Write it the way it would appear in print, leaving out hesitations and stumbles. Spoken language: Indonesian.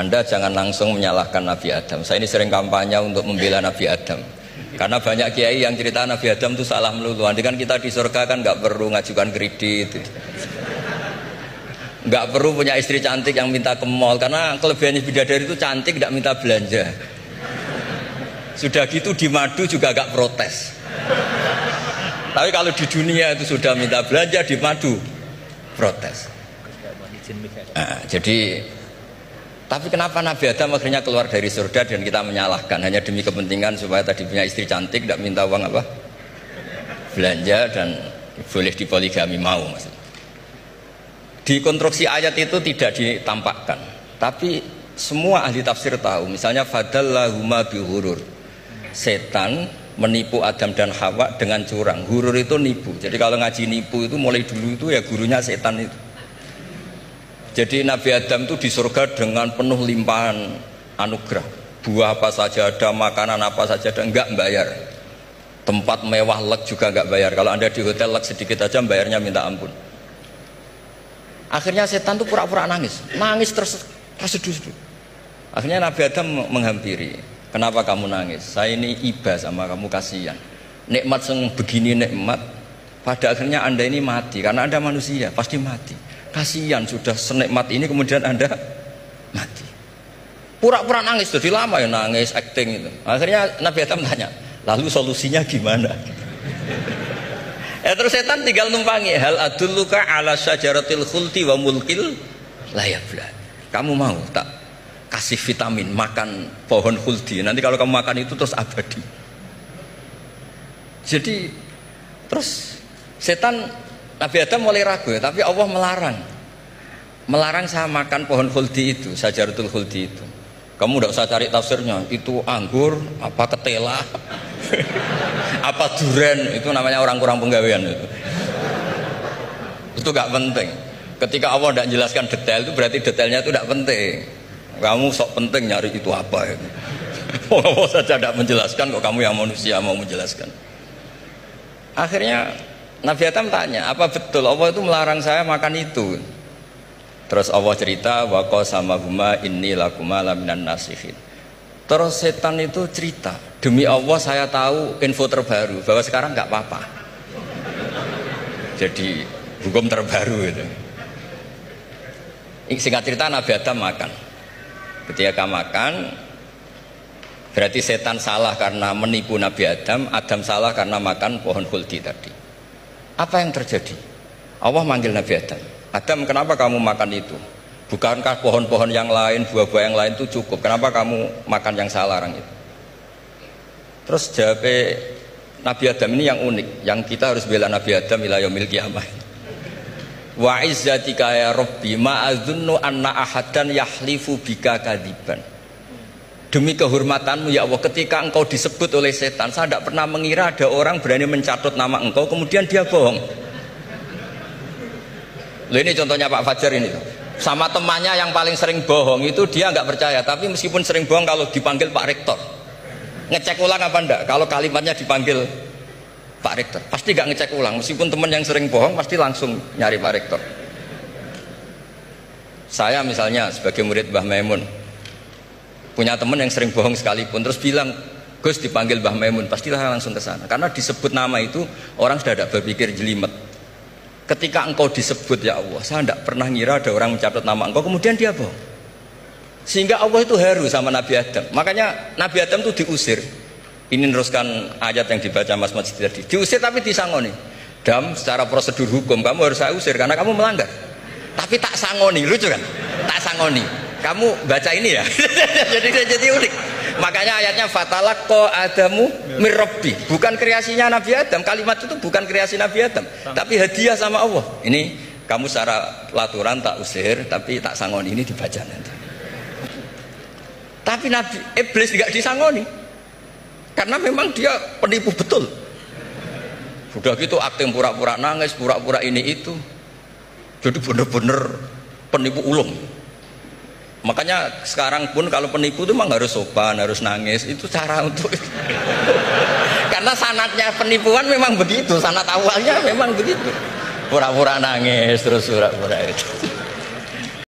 Anda jangan langsung menyalahkan Nabi Adam. Saya ini sering kampanye untuk membela Nabi Adam. Karena banyak kiai yang cerita Nabi Adam itu salah melulu. Nanti kan kita di surga kan nggak perlu ngajukan kredit, nggak perlu punya istri cantik yang minta ke mall. Karena kelebihannya bidadari itu cantik, nggak minta belanja. Sudah gitu di madu juga nggak protes. Tapi kalau di dunia itu sudah minta belanja, di madu protes. Nah, jadi tapi kenapa Nabi Adam akhirnya keluar dari surga dan kita menyalahkan hanya demi kepentingan supaya tadi punya istri cantik, tidak minta uang apa belanja dan boleh dipoligami mau maksudnya. Di konstruksi ayat itu tidak ditampakkan, tapi semua ahli tafsir tahu. Misalnya fadallahuma bihurur, setan menipu Adam dan Hawa dengan curang. Hurur itu nipu. Jadi kalau ngaji nipu itu mulai dulu itu ya gurunya setan itu. Jadi Nabi Adam itu di surga dengan penuh limpahan anugerah. Buah apa saja ada, makanan apa saja ada, enggak bayar. Tempat mewah lek juga enggak bayar. Kalau Anda di hotel lek sedikit aja bayarnya minta ampun. Akhirnya setan itu pura-pura nangis. Nangis terseduh-seduh. Akhirnya Nabi Adam menghampiri. Kenapa kamu nangis? Saya ini iba sama kamu, kasihan. Nikmat yang begini nikmat, pada akhirnya Anda ini mati. Karena Anda manusia, pasti mati. Kasihan sudah senikmat ini kemudian Anda mati. Pura-pura nangis, jadi lama ya nangis, acting itu. Akhirnya Nabi Adam tanya, lalu solusinya gimana? Terus setan tinggal numpangi. Hal adulluka ala syajaratil khuldi wa mulkil la yabla. Kamu mau tak kasih vitamin makan pohon khuldi? Nanti kalau kamu makan itu terus abadi. Jadi terus setan, Nabi Adam mulai ragu, tapi Allah melarang saya makan pohon khuldi itu, syajaratul khuldi itu. Kamu tidak usah cari tafsirnya, itu anggur, apa ketela, apa duren, itu namanya orang kurang penggawean itu. Itu gak penting. Ketika Allah tidak jelaskan detail itu berarti detailnya itu tidak penting. Kamu sok penting nyari itu apa itu. Allah saja tidak menjelaskan, kok kamu yang manusia mau menjelaskan. Akhirnya Nabi Adam tanya, apa betul Allah itu melarang saya makan itu? Terus Allah cerita, wa qasamahuma inni lakuma laminan nasihin. Terus setan itu cerita, demi Allah saya tahu info terbaru bahwa sekarang nggak apa-apa. Jadi hukum terbaru itu. Singkat cerita Nabi Adam makan. Ketika makan, berarti setan salah karena menipu Nabi Adam, Adam salah karena makan pohon khuldi tadi. Apa yang terjadi? Allah manggil Nabi Adam. Adam, kenapa kamu makan itu? Bukankah pohon-pohon yang lain, buah-buah yang lain itu cukup? Kenapa kamu makan yang saya larang itu? Terus jawab Nabi Adam ini yang unik, yang kita harus bela Nabi Adam ila yaumil qiyamah. Wa izzatika ya Rabbi ma adzunnu anna ahadan yahlifu bika kadziban. Demi kehormatanmu ya Allah, ketika engkau disebut oleh setan, saya tidak pernah mengira ada orang berani mencatut nama engkau kemudian dia bohong. Loh, ini contohnya Pak Fajar ini, sama temannya yang paling sering bohong itu dia nggak percaya, tapi meskipun sering bohong kalau dipanggil Pak Rektor ngecek ulang apa enggak. Kalau kalimatnya dipanggil Pak Rektor pasti nggak ngecek ulang, meskipun teman yang sering bohong pasti langsung nyari Pak Rektor. Saya misalnya sebagai murid Mbah Maimun punya teman yang sering bohong sekalipun, terus bilang Gus dipanggil Mbah Maimun, pastilah langsung ke sana karena disebut nama itu orang sudah tidak berpikir jelimet. Ketika engkau disebut ya Allah, saya tidak pernah ngira ada orang mencatat nama engkau kemudian dia bohong. Sehingga Allah itu haru sama Nabi Adam. Makanya Nabi Adam itu diusir. Ini meneruskan ayat yang dibaca Mas Masjid tadi. Diusir tapi disangoni. Dam, secara prosedur hukum kamu harus saya usir karena kamu melanggar. Tapi tak sangoni, lucu kan? Tak sangoni. Kamu baca ini ya. jadi unik. Makanya ayatnya fatalaqqa Adamu mir Rabbi. Bukan kreasinya Nabi Adam. Kalimat itu bukan kreasi Nabi Adam, tapi hadiah sama Allah. Ini kamu secara laturan tak usir, tapi tak sangoni, ini dibaca nanti. Tapi Nabi Iblis tidak disangoni. Karena memang dia penipu betul. Sudah gitu akting pura-pura nangis, pura-pura ini itu. Jadi benar-benar penipu ulung. Makanya sekarang pun kalau penipu itu memang harus sopan, harus nangis. Itu cara untuk karena sanatnya penipuan memang begitu, sanat awalnya memang begitu. Pura-pura nangis terus pura-pura itu.